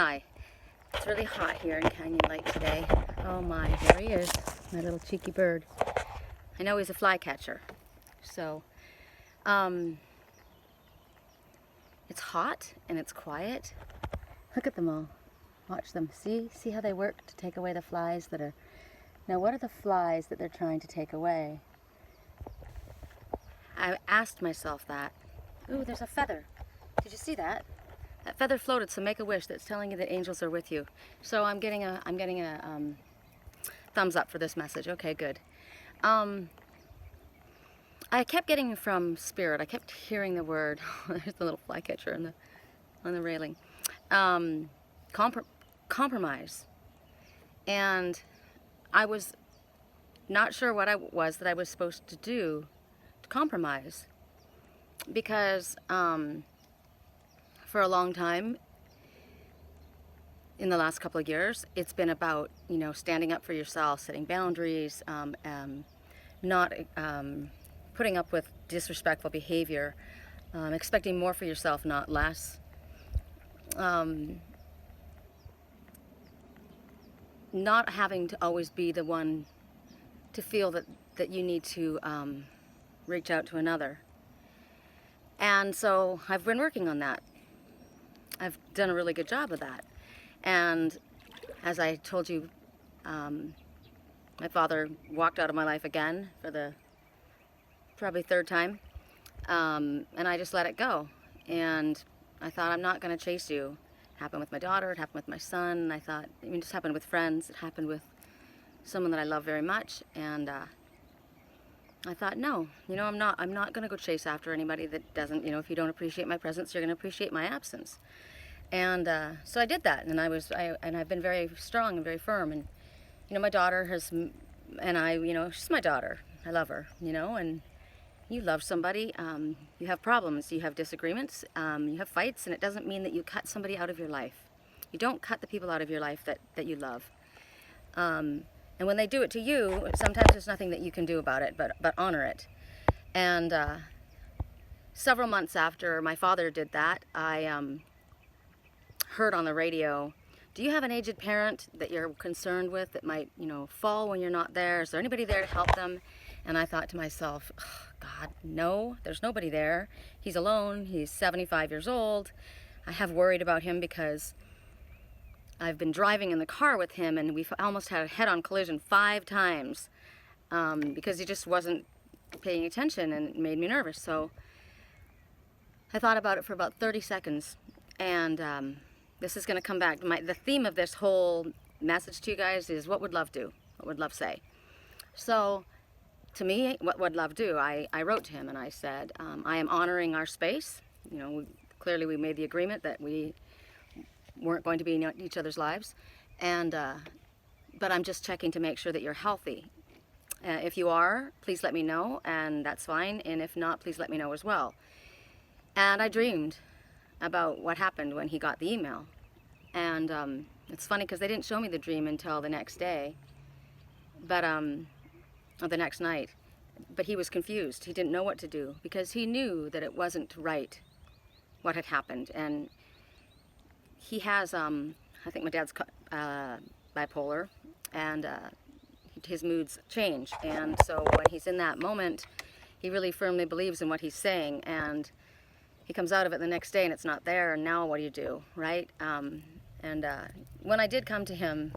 Hi. It's really hot here in Canyon Lake today. Oh my, there he is, my little cheeky bird. I know he's a flycatcher. So, it's hot and it's quiet. Look at them all. Watch them. See how they work to take away the flies that are... Now what are the flies that they're trying to take away? I asked myself that. Ooh, there's a feather. Did you see that? That feather floated, so make a wish that's telling you that angels are with you. So I'm getting a thumbs up for this message. Okay, good. I kept getting from Spirit. I kept hearing the word. There's the little flycatcher on the railing. Compromise. And I was not sure what I was that I was supposed to do to compromise, because for a long time, in the last couple of years, it's been about, standing up for yourself, setting boundaries, not putting up with disrespectful behavior, expecting more for yourself, not less. Not having to always be the one to feel that you need to reach out to another. And so I've been working on that. I've done a really good job of that. And as I told you, my father walked out of my life again for the probably third time. And I just let it go. And I thought, I'm not going to chase you. It happened with my daughter, it happened with my son. I thought, it just happened with friends. It happened with someone that I love very much. And I thought, no, I'm not going to go chase after anybody that doesn't, if you don't appreciate my presence, you're going to appreciate my absence. And so I did that, and I've been very strong and very firm. And my daughter she's my daughter. I love her, and you love somebody, you have problems, you have disagreements, you have fights, and it doesn't mean that you cut somebody out of your life. You don't cut the people out of your life that you love. And when they do it to you, sometimes there's nothing that you can do about it, but honor it. And several months after my father did that, I heard on the radio, do you have an aged parent that you're concerned with that might, fall when you're not there? Is there anybody there to help them? And I thought to myself, oh, God, no, there's nobody there. He's alone. He's 75 years old. I have worried about him because I've been driving in the car with him, and we've almost had a head-on collision 5 times because he just wasn't paying attention, and it made me nervous. So I thought about it for about 30 seconds, and this is going to come back. The theme of this whole message to you guys is, what would love do? What would love say? So to me, what would love do? I wrote to him and I said, I am honoring our space. Clearly we made the agreement that we weren't going to be in each other's lives, and but I'm just checking to make sure that you're healthy. If you are, please let me know, and that's fine. And if not, please let me know as well. And I dreamed about what happened when he got the email, and it's funny because they didn't show me the dream until the next day, but or the next night. But he was confused. He didn't know what to do because he knew that it wasn't right what had happened. And he has, I think my dad's bipolar, and his moods change. And so when he's in that moment, he really firmly believes in what he's saying, and he comes out of it the next day and it's not there, and now what do you do, right? When I did come to him,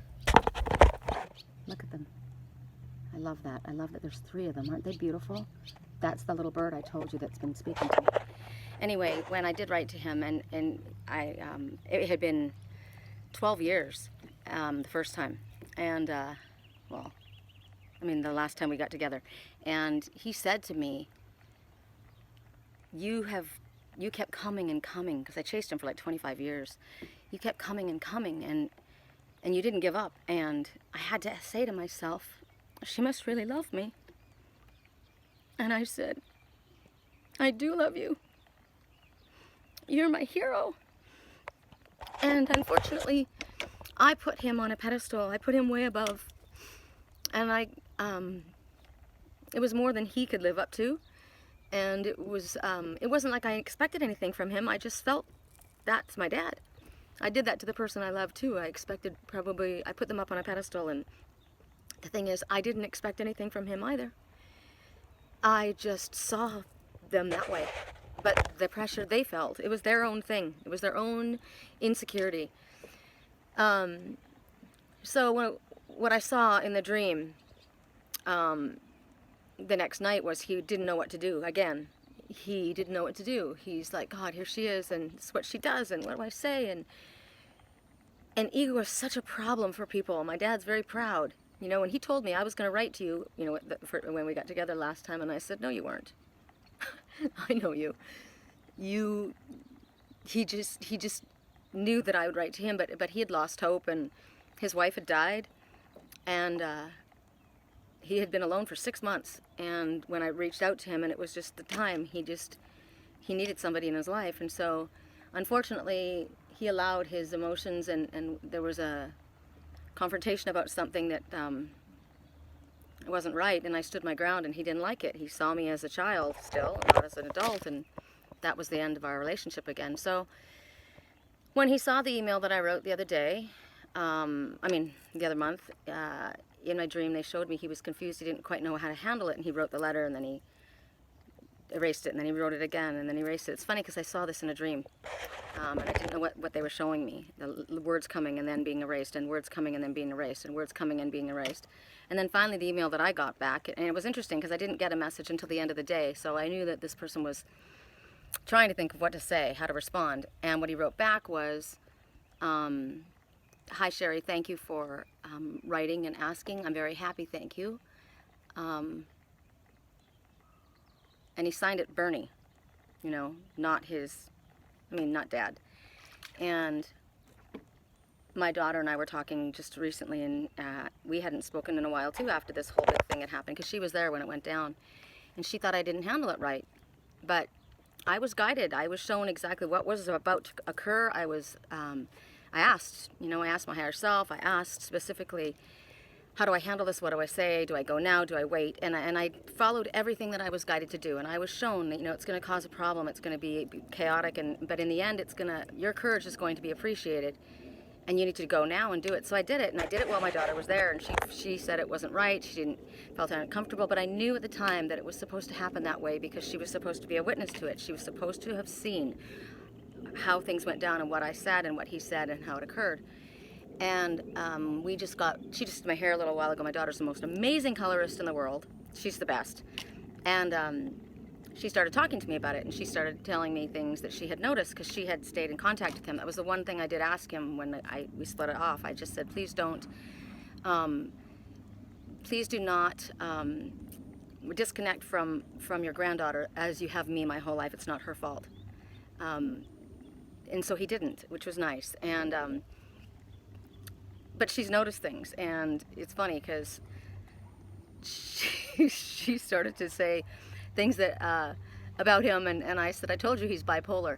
look at them. I love that. I love that there's 3 of them. Aren't they beautiful? That's the little bird I told you that's been speaking to me. Anyway, when I did write to him, and it had been 12 years the first time, and the last time we got together, and he said to me, you kept coming and coming, because I chased him for like 25 years. You kept coming and coming, and you didn't give up. And I had to say to myself, she must really love me. And I said, I do love you. You're my hero. And unfortunately, I put him on a pedestal. I put him way above. And it was more than he could live up to. And it wasn't like I expected anything from him. I just felt that's my dad. I did that to the person I love too. I expected probably, I put them up on a pedestal, and the thing is, I didn't expect anything from him either. I just saw them that way. But the pressure they felt, it was their own thing. It was their own insecurity. So what I saw in the dream the next night was he didn't know what to do. Again, he didn't know what to do. He's like, God, here she is, and it's what she does, and what do I say? And ego is such a problem for people. My dad's very proud. You know, when he told me I was going to write to you, you know, when we got together last time, and I said, no, you weren't. I know you. He just knew that I would write to him, but he had lost hope, and his wife had died, and he had been alone for 6 months. And when I reached out to him, and it was just the time, he needed somebody in his life. And so, unfortunately, he allowed his emotions, and there was a confrontation about something that wasn't right, and I stood my ground, and he didn't like it. He saw me as a child still, not as an adult, and that was the end of our relationship again. So when he saw the email that I wrote the other day, the other month, in my dream they showed me he was confused. He didn't quite know how to handle it, and he wrote the letter, and then he erased it, and then he wrote it again, and then he erased it. It's funny because I saw this in a dream, and I didn't know what they were showing me. The words coming and then being erased, and words coming and then being erased, and words coming and being erased. And then finally the email that I got back, and it was interesting because I didn't get a message until the end of the day, so I knew that this person was trying to think of what to say, how to respond. And what he wrote back was, hi Sherry, thank you for writing and asking. I'm very happy, thank you. And he signed it Bernie, you know, not Dad. And my daughter and I were talking just recently, and we hadn't spoken in a while too after this whole big thing had happened, because she was there when it went down, and she thought I didn't handle it right. But I was guided. I was shown exactly what was about to occur. I asked my higher self. I asked specifically, how do I handle this? What do I say? Do I go now? Do I wait? And I followed everything that I was guided to do. And I was shown that, you know, it's going to cause a problem. It's going to be chaotic. But in the end, your courage is going to be appreciated. And you need to go now and do it. So I did it, and I did it while my daughter was there. And she said it wasn't right. She felt uncomfortable. But I knew at the time that it was supposed to happen that way, because she was supposed to be a witness to it. She was supposed to have seen how things went down, and what I said and what he said and how it occurred. And she just did my hair a little while ago. My daughter's the most amazing colorist in the world. She's the best. And she started talking to me about it, and she started telling me things that she had noticed, because she had stayed in contact with him. That was the one thing I did ask him when we split it off. I just said, please do not disconnect from your granddaughter as you have me my whole life. It's not her fault. And so he didn't, which was nice. And but she's noticed things, and it's funny because she started to say things that about him, and I said, I told you he's bipolar.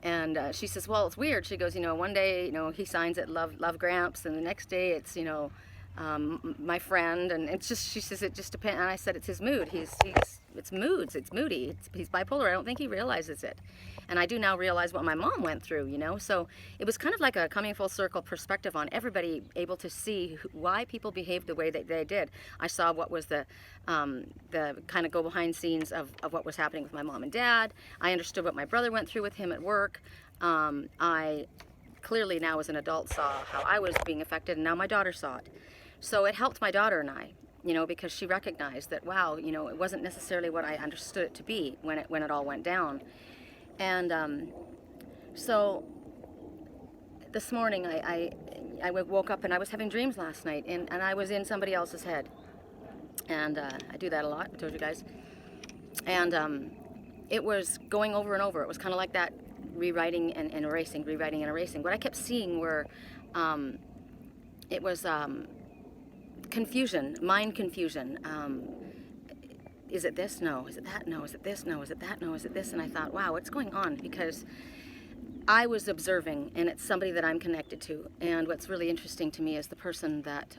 And she says, well, it's weird. She goes, you know, one day, you know, he signs it love Gramps, and the next day it's, you know, my friend, and it's just, she says, it just depends. And I said, it's his mood. It's moods. It's moody. He's bipolar. I don't think he realizes it. And I do now realize what my mom went through, you know. So it was kind of like a coming full circle perspective on everybody able to see why people behaved the way that they did. I saw what was the kind of go behind scenes of what was happening with my mom and dad. I understood what my brother went through with him at work. I clearly now as an adult saw how I was being affected, and now my daughter saw it. So it helped my daughter and I, you know, because she recognized that, wow, you know, it wasn't necessarily what I understood it to be when it all went down. And so this morning I woke up, and I was having dreams last night, and I was in somebody else's head. And I do that a lot, I told you guys. And it was going over and over. It was kind of like that rewriting and erasing, rewriting and erasing. What I kept seeing were, it was confusion, mind confusion. Is it this? No. Is it that? No. Is it this? No. Is it that? No. Is it this? And I thought, wow, what's going on? Because I was observing, and it's somebody that I'm connected to. And what's really interesting to me is the person that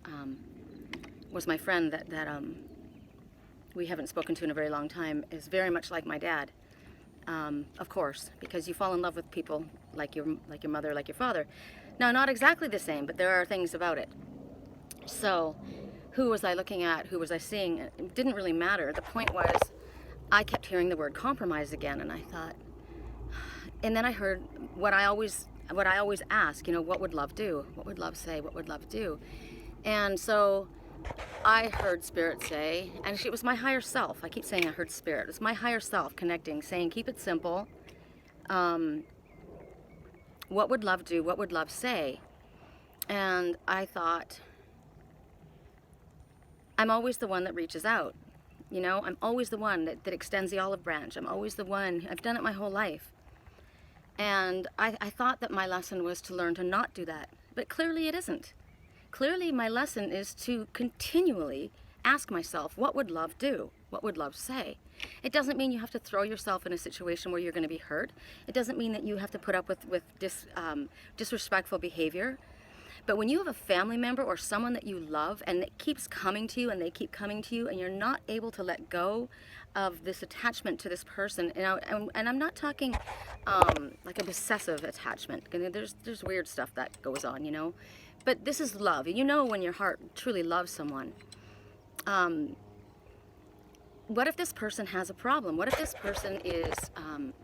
was my friend that we haven't spoken to in a very long time is very much like my dad. Of course, because you fall in love with people like your mother, like your father. Now, not exactly the same, but there are things about it. So, who was I looking at? Who was I seeing? It didn't really matter. The point was, I kept hearing the word compromise again, and I thought, and then I heard what I always ask, you know, what would love do? What would love say? What would love do? And so I heard Spirit say, and it was my higher self. I keep saying I heard Spirit. It's my higher self connecting, saying, keep it simple. What would love do? What would love say? And I thought, I'm always the one that reaches out. You know, I'm always the one that extends the olive branch. I'm always the one. I've done it my whole life. And I thought that my lesson was to learn to not do that. But clearly it isn't. Clearly my lesson is to continually ask myself, what would love do? What would love say? It doesn't mean you have to throw yourself in a situation where you're going to be hurt. It doesn't mean that you have to put up with disrespectful behavior. But when you have a family member or someone that you love and it keeps coming to you and they keep coming to you and you're not able to let go of this attachment to this person, and I'm not talking like a possessive attachment. There's weird stuff that goes on, you know. But this is love. You know when your heart truly loves someone. What if this person has a problem? What if this person is,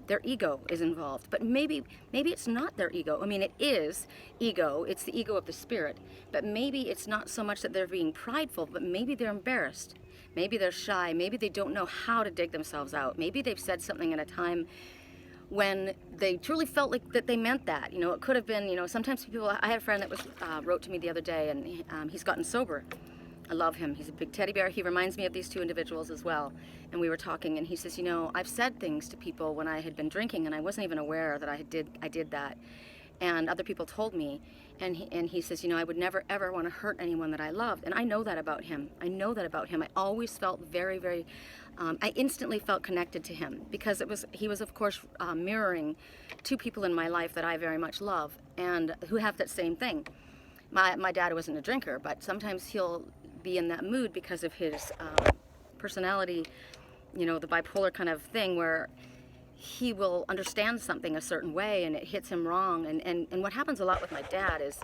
their ego is involved? But maybe it's not their ego. I mean, it is ego. It's the ego of the spirit. But maybe it's not so much that they're being prideful, but maybe they're embarrassed. Maybe they're shy. Maybe they don't know how to dig themselves out. Maybe they've said something at a time when they truly felt like that they meant that. You know, it could have been, you know, sometimes people, I had a friend that wrote to me the other day, and he's gotten sober. I love him. He's a big teddy bear. He reminds me of these two individuals as well. And we were talking, and he says, you know, I've said things to people when I had been drinking, and I wasn't even aware that I did that. And other people told me, and he says, you know, I would never ever want to hurt anyone that I loved. And I know that about him. I know that about him. I always felt very, very, I instantly felt connected to him because he was of course mirroring two people in my life that I very much love and who have that same thing. My dad wasn't a drinker, but sometimes he'll be in that mood because of his personality, you know, the bipolar kind of thing where he will understand something a certain way and it hits him wrong. And what happens a lot with my dad is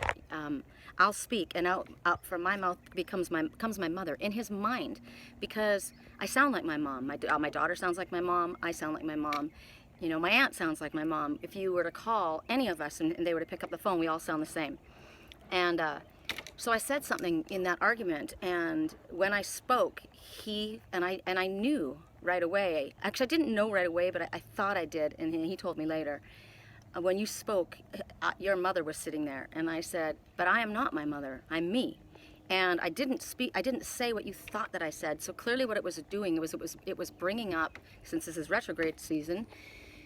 I'll speak and out from my mouth comes my mother in his mind because I sound like my mom. My daughter sounds like my mom. I sound like my mom. You know, my aunt sounds like my mom. If you were to call any of us and they were to pick up the phone, we all sound the same. And so I said something in that argument, and when I spoke, I knew right away. Actually, I didn't know right away, but I thought I did, and he told me later. When you spoke, your mother was sitting there, and I said, but I am not my mother. I'm me. And I didn't say what you thought that I said. So clearly, what it was doing it was bringing up, since this is retrograde season,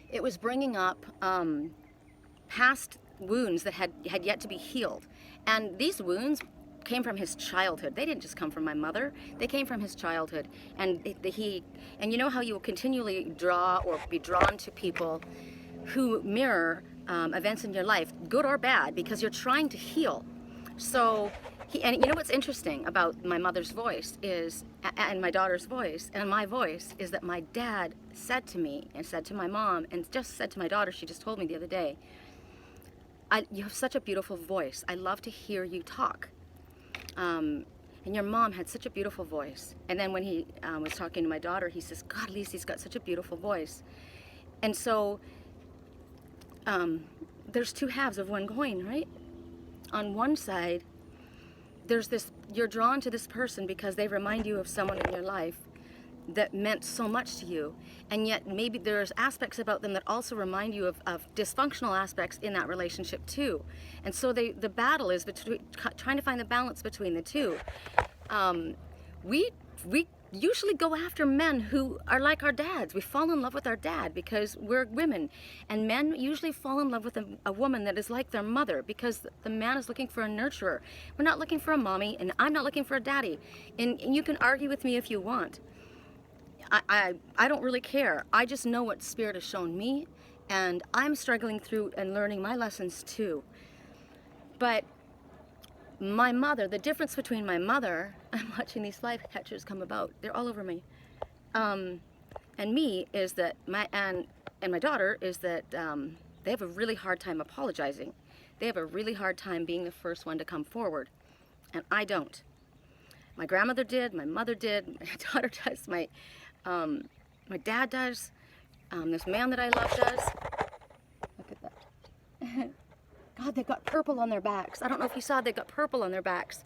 it was bringing up past wounds that had yet to be healed. And these wounds came from his childhood. They didn't just come from my mother. They came from his childhood. And and you know how you will continually draw or be drawn to people who mirror events in your life, good or bad, because you're trying to heal. So and you know what's interesting about my mother's voice is, and my daughter's voice, and my voice, is that my dad said to me and said to my mom and just said to my daughter, she just told me the other day, you have such a beautiful voice. I love to hear you talk. And your mom had such a beautiful voice. And then when he was talking to my daughter, he says, God, Lisi's got such a beautiful voice. And so there's two halves of one coin, right? On one side, there's this, you're drawn to this person because they remind you of someone in your life that meant so much to you, and yet maybe there's aspects about them that also remind you of dysfunctional aspects in that relationship too. And so the battle is between trying to find the balance between the two. We usually go after men who are like our dads. We fall in love with our dad because we're women, and men usually fall in love with a woman that is like their mother because the man is looking for a nurturer. We're not looking for a mommy, and I'm not looking for a daddy. And you can argue with me if you want. I don't really care. I just know what Spirit has shown me, and I'm struggling through and learning my lessons too. But my mother, the difference between my mother, I'm watching these flycatchers come about, they're all over me, and me is that and my daughter is that they have a really hard time apologizing. they have a really hard time being the first one to come forward, and I don't. My grandmother did, my mother did, my daughter does, my dad does, this man that I love does. Look at that. God, they've got purple on their backs. I don't know if you saw, they've got purple on their backs.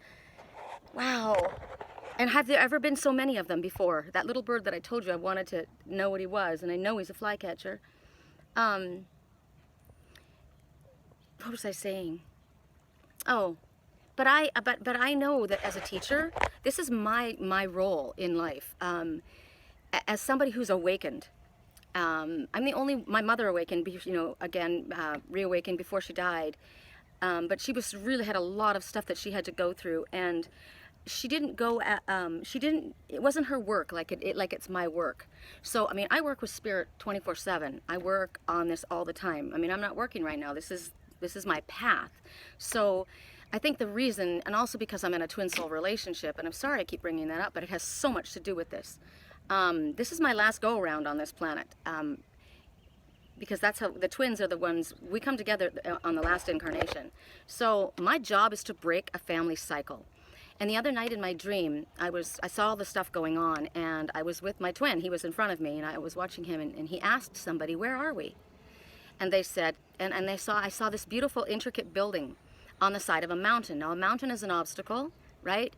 Wow. And have there ever been so many of them before? That little bird that I told you I wanted to know what he was, and I know he's a flycatcher. What was I saying? Oh, but I know that as a teacher, this is my role in life. As somebody who's awakened. I'm the only, my mother awakened, again, reawakened before she died. But she really had a lot of stuff that she had to go through, and she didn't go at, it wasn't her work like it's my work. So, I mean, I work with spirit 24/7. I work on this all the time. I mean, I'm not working right now. This is my path. So I think the reason, and also because I'm in a twin soul relationship, and I'm sorry I keep bringing that up, but it has so much to do with this. This is my last go around on this planet. Because that's how the twins are the ones, we come together on the last incarnation. So my job is to break a family cycle. And the other night in my dream, I saw all the stuff going on, and I was with my twin. He was in front of me, and I was watching him, and he asked somebody, "Where are we?" And they said, I saw this beautiful, intricate building on the side of a mountain. Now, a mountain is an obstacle, right?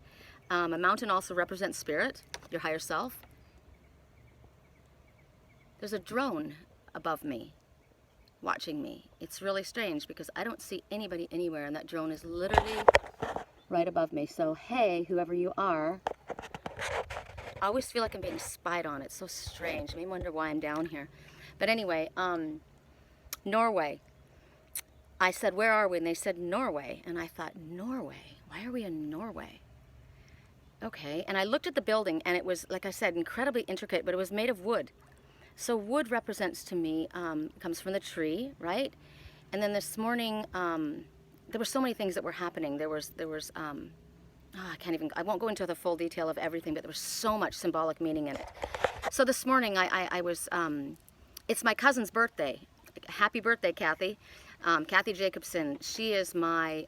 A mountain also represents spirit, your higher self. There's a drone above me, watching me. It's really strange because I don't see anybody anywhere, and that drone is literally right above me. So, hey, whoever you are, I always feel like I'm being spied on. It's so strange. I may wonder why I'm down here. But anyway, Norway. I said, "Where are we?" And they said, "Norway." And I thought, Norway? Why are we in Norway? Okay. And I looked at the building, and it was, like I said, incredibly intricate, but it was made of wood. So wood represents to me, comes from the tree, right? And then this morning, there were so many things that were happening. There was I won't go into the full detail of everything, but there was so much symbolic meaning in it. So this morning it's my cousin's birthday. Happy birthday, Kathy. Kathy Jacobson. She is my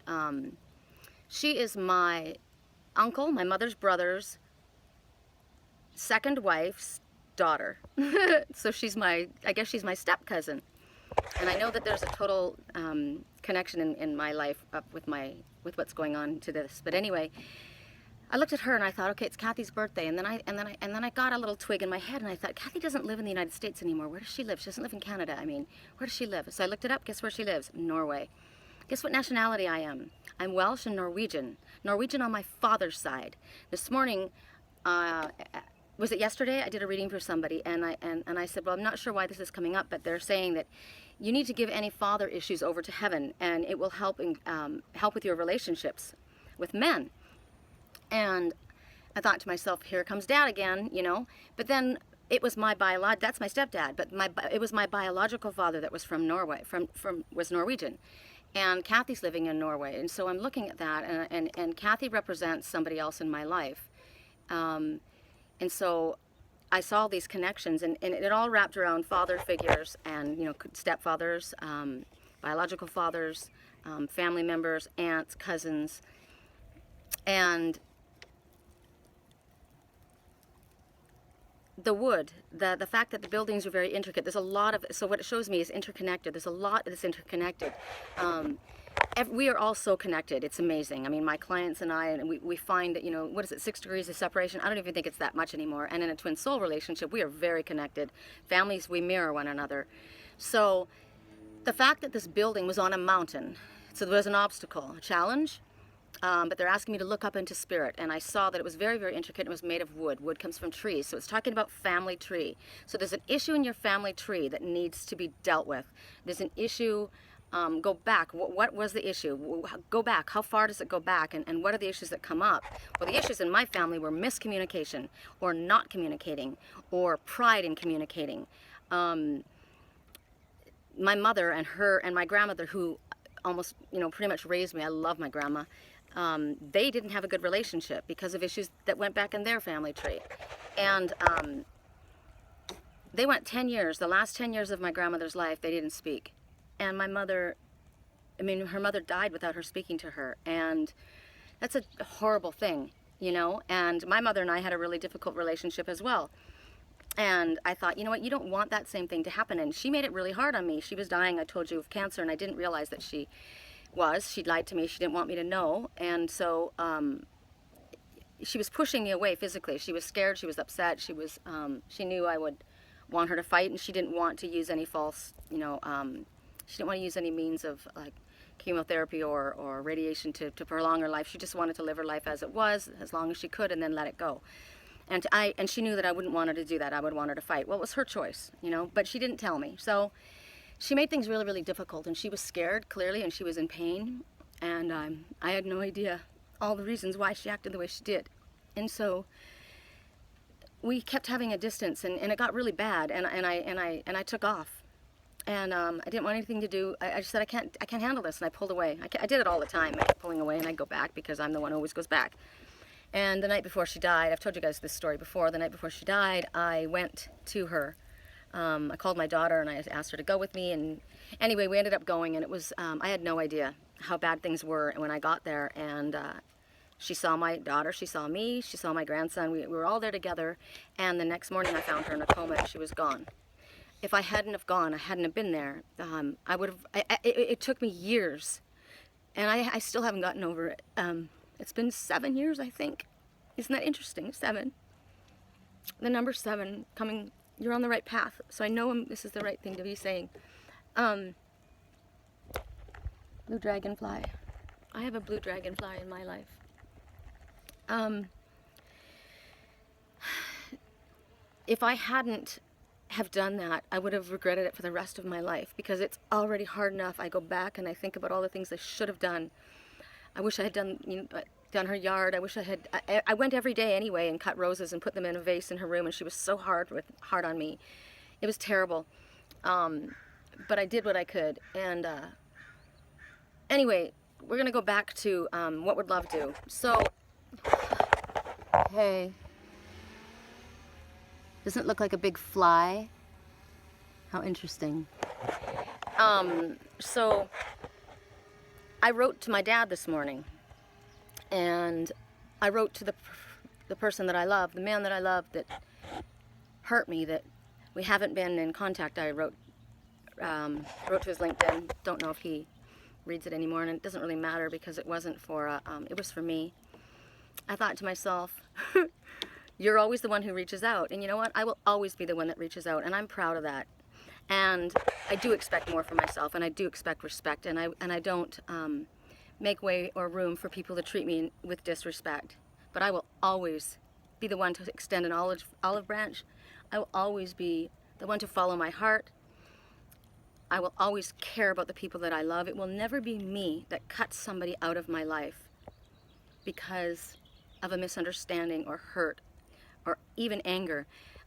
uncle, my mother's brother's second wife's daughter. So I guess she's my step cousin. And I know that there's a total connection in my life with what's going on to this. But anyway, I looked at her and I thought, okay, it's Kathy's birthday. And then I got a little twig in my head, and I thought, Kathy doesn't live in the United States anymore. Where does she live? She doesn't live in Canada. I mean, where does she live? So I looked it up. Guess where she lives? Norway. Guess what nationality I am? I'm Welsh and Norwegian. Norwegian on my father's side. This morning, was it yesterday? I did a reading for somebody, and I said, well, I'm not sure why this is coming up, but they're saying that you need to give any father issues over to heaven, and it will help with your relationships with men. And I thought to myself, here comes Dad again, But then it was that's my stepdad, but it was my biological father that was from Norway, was Norwegian. And Kathy's living in Norway, and so I'm looking at that, and Kathy represents somebody else in my life. And so I saw these connections, and it all wrapped around father figures and, stepfathers, biological fathers, family members, aunts, cousins, and the wood, the fact that the buildings are very intricate. There's a lot of, so what it shows me is interconnected. There's a lot that's interconnected. We are all so connected. It's amazing. I mean, my clients and I, and we find that, what is it, 6 degrees of separation? I don't even think it's that much anymore. And in a twin soul relationship, we are very connected. Families, we mirror one another. So the fact that this building was on a mountain, so there was an obstacle, a challenge, but they're asking me to look up into spirit, and I saw that it was very, very intricate. It was made of wood. Wood comes from trees, so it's talking about family tree. So there's an issue in your family tree that needs to be dealt with. There's an issue. Go back. What was the issue? Go back. How far does it go back? And what are the issues that come up? Well, the issues in my family were miscommunication, or not communicating, or pride in communicating. My mother and my grandmother, who almost, pretty much raised me. I love my grandma. They didn't have a good relationship because of issues that went back in their family tree. And they went 10 years, the last 10 years of my grandmother's life, they didn't speak. And my mother I mean, her mother died without her speaking to her, and that's a horrible thing, you know. And my mother and I had a really difficult relationship as well. And I thought, you know what, you don't want that same thing to happen. And she made it really hard on me. She was dying, I told you, of cancer, and I didn't realize that she was. She lied to me. She didn't want me to know. And so she was pushing me away physically. She was scared. She was upset. She knew I would want her to fight, and she didn't want to use any false, you know, she didn't want to use any means of like chemotherapy or radiation to prolong her life. She just wanted to live her life as it was, as long as she could, and then let it go. And she knew that I wouldn't want her to do that. I would want her to fight. Well, it was her choice, you know, but she didn't tell me. So she made things really, really difficult, and she was scared, clearly, and she was in pain. And I had no idea all the reasons why she acted the way she did. And so we kept having a distance, and it got really bad, and I took off. And I didn't want anything to do. I just said, I can't handle this, and I pulled away. I did it all the time. I kept pulling away, and I'd go back because I'm the one who always goes back. And the night before she died, I've told you guys this story before, the night before she died, I went to her. I called my daughter and I asked her to go with me, and anyway, we ended up going, and it was, I had no idea how bad things were when I got there, and she saw my daughter, she saw me, she saw my grandson, we were all there together, and the next morning I found her in a coma and she was gone. If I hadn't have gone, I hadn't have been there, I would have, it took me years, and I still haven't gotten over it. It's been 7 years, I think. Isn't that interesting? 7. The number 7 coming, you're on the right path. So I know this is the right thing to be saying. Blue dragonfly. I have a blue dragonfly in my life. If I hadn't have done that, I would have regretted it for the rest of my life, because it's already hard enough. I go back and I think about all the things I should have done. I wish I had done her yard. I wish I went every day anyway and cut roses and put them in a vase in her room, and she was so hard on me. It was terrible. But I did what I could. And anyway, we're going to go back to what would love do. So, hey, doesn't it look like a big fly? How interesting. So I wrote to my dad this morning, and I wrote to the person that I love, the man that I love that hurt me, that we haven't been in contact. I wrote to his LinkedIn. Don't know if he reads it anymore, and it doesn't really matter because it wasn't for, it was for me. I thought to myself, you're always the one who reaches out, and you know what? I will always be the one that reaches out, and I'm proud of that. And I do expect more for myself, and I do expect respect, and I don't make way or room for people to treat me with disrespect. But I will always be the one to extend an olive branch. I will always be the one to follow my heart. I will always care about the people that I love. It will never be me that cuts somebody out of my life because of a misunderstanding or hurt or even anger.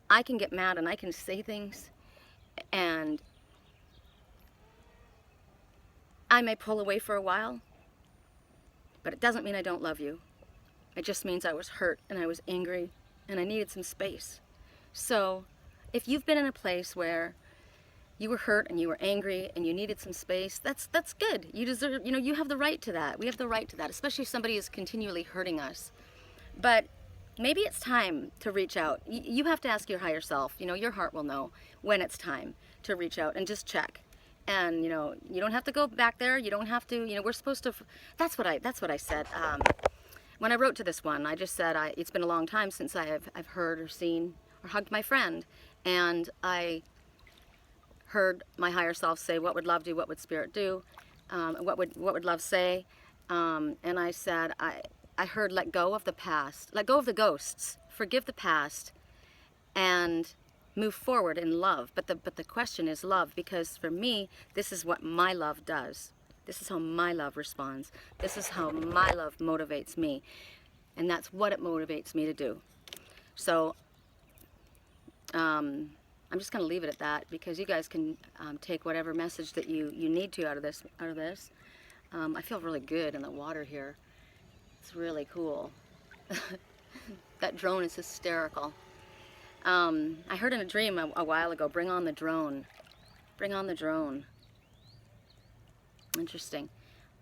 I can get mad and I can say things, and I may pull away for a while, but it doesn't mean I don't love you. It just means I was hurt and I was angry and I needed some space. So if you've been in a place where you were hurt and you were angry and you needed some space, that's good. You deserve, you have the right to that. We have the right to that, especially if somebody is continually hurting us. But maybe it's time to reach out. You have to ask your higher self. Your heart will know when it's time to reach out and just check. And you don't have to go back there. You don't have to. We're supposed to. That's what I said. When I wrote to this one, I just said it's been a long time since I've heard or seen or hugged my friend, and I heard my higher self say, "What would love do? What would spirit do? What would love say?" And I said, I heard, let go of the past, let go of the ghosts, forgive the past, and move forward in love. But the question is love, because for me, this is what my love does. This is how my love responds. This is how my love motivates me. And that's what it motivates me to do. So I'm just going to leave it at that, because you guys can take whatever message that you need to out of this. I feel really good in the water here. It's really cool. That drone is hysterical. I heard in a dream a while ago, bring on the drone. Bring on the drone. Interesting.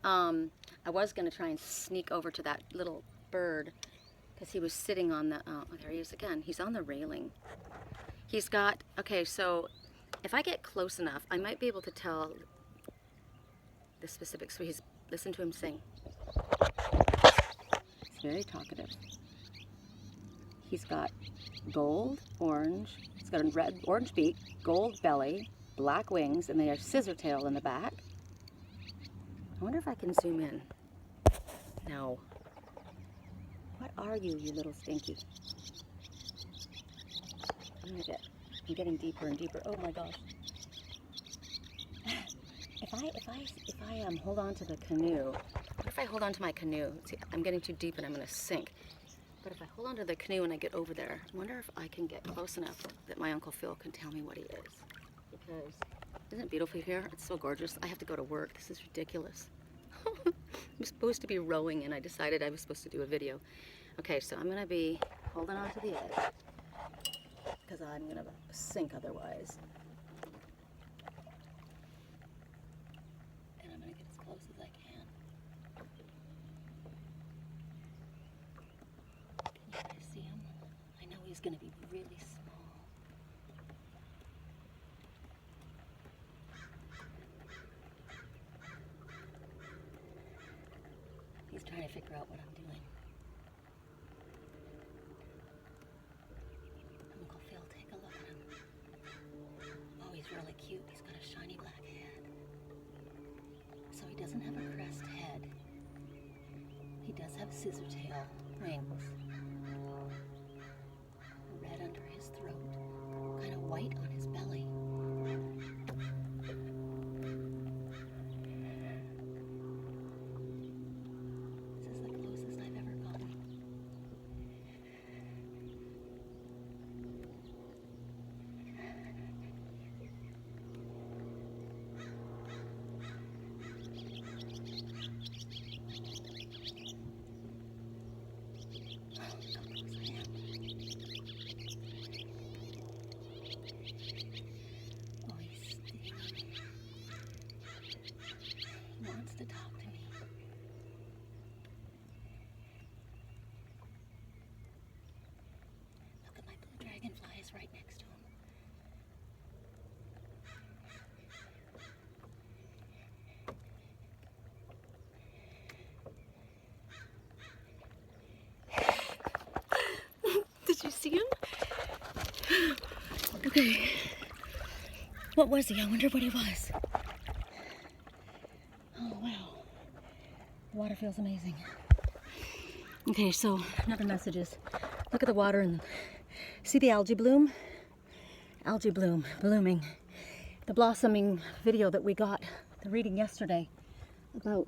I was going to try and sneak over to that little bird because he was sitting on the, oh, there he is again. He's on the railing. He's got, okay, so if I get close enough, I might be able to tell the specifics. So listen to him sing. He's very talkative. He's got gold, orange, he's got a red, orange beak, gold belly, black wings, and they are scissor tail in the back. I wonder if I can zoom in. No. What are you, you little stinky? I'm getting deeper and deeper. Oh my gosh. If I hold on to the canoe, what if I hold on to my canoe? See, I'm getting too deep and I'm going to sink. But if I hold on to the canoe and I get over there, I wonder if I can get close enough that my Uncle Phil can tell me what he is. Because isn't it beautiful here? It's so gorgeous. I have to go to work. This is ridiculous. I'm supposed to be rowing and I decided I was supposed to do a video. Okay, so I'm going to be holding on to the edge because I'm going to sink otherwise. And I'm going to get as close as I can. Can you guys see him? I know he's going to be really small. He's trying to figure out what I'm doing. Uncle Phil, take a look at him. Oh, he's really cute. He's got a shiny black head. So he doesn't have a crest head. He does have scissor tail wings. Red under his throat. Kind of white on his belly. To talk to me. Look at my blue dragonfly is right next to him. Did you see him? Okay. What was he? I wonder what he was. The water feels amazing. Okay, so another message is look at the water and see the algae bloom? Algae bloom, blooming. The blossoming video that we got, the reading yesterday about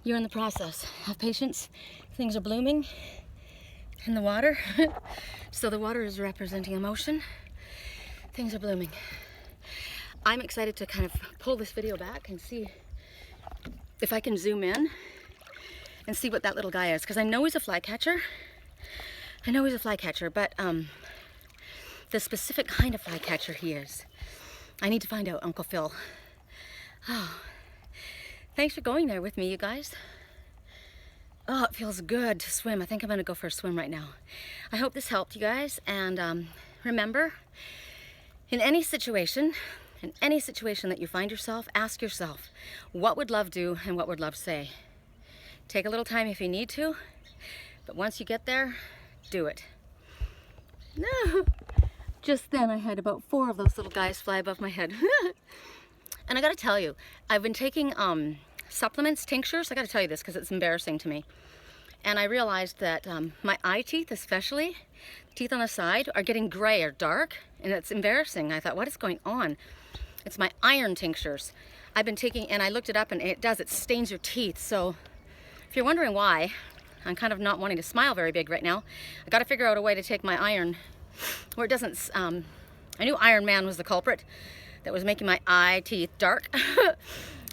you're in the process. Have patience. Things are blooming in the water. So the water is representing emotion. Things are blooming. I'm excited to kind of pull this video back and see if I can zoom in and see what that little guy is, because I know he's a flycatcher. I know he's a flycatcher, but the specific kind of flycatcher he is, I need to find out, Uncle Phil. Oh, thanks for going there with me, you guys. Oh, it feels good to swim. I think I'm gonna go for a swim right now. I hope this helped you guys, and remember, in any situation that you find yourself, ask yourself, what would love do and what would love say? Take a little time if you need to, but once you get there, do it. No. Just then I had about 4 of those little guys fly above my head. And I gotta tell you, I've been taking supplements, tinctures. I gotta tell you this because it's embarrassing to me. And I realized that my eye teeth, especially, teeth on the side, are getting gray or dark, and it's embarrassing. I thought, what is going on? It's my iron tinctures. I've been taking, and I looked it up, and it stains your teeth. So if you're wondering why, I'm kind of not wanting to smile very big right now. I got to figure out a way to take my iron where it doesn't, I knew Iron Man was the culprit that was making my eye teeth dark.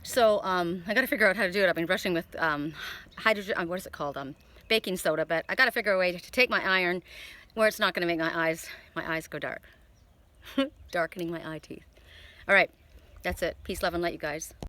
So I got to figure out how to do it. I've been brushing with hydrogen, what is it called? Baking soda, but I got to figure a way to take my iron where it's not going to make my eyes go dark. Darkening my eye teeth. All right, that's it. Peace, love, and light, you guys.